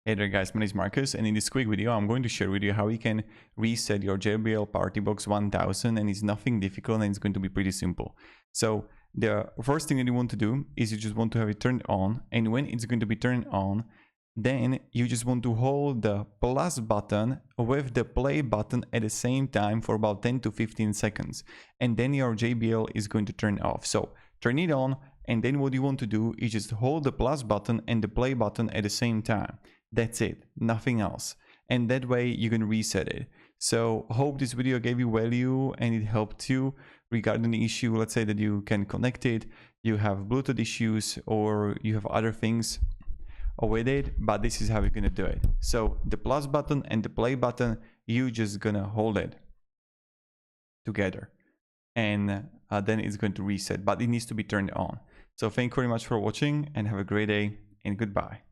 Hey there guys, my name is Marcus, and in this quick video I'm going to share with you how you can reset your JBL PartyBox 1000, and it's nothing difficult and it's going to be pretty simple. So the first thing that you want to do is you just want to have it turned on, and when it's going to be turned on, then you just want to hold the plus button with the play button at the same time for about 10 to 15 seconds, and then your JBL is going to turn off. So turn it on, and then what you want to do is just hold the plus button and the play button at the same time. That's it, nothing else, and that way you can reset it. So hope this video gave you value and it helped you regarding the issue. Let's say that you can connect it, you have Bluetooth issues, or you have other things with it, but this is how you're gonna do it. So the plus button and the play button, you just gonna hold it together, and then it's going to reset, but it needs to be turned on. So thank you very much for watching and have a great day, and goodbye.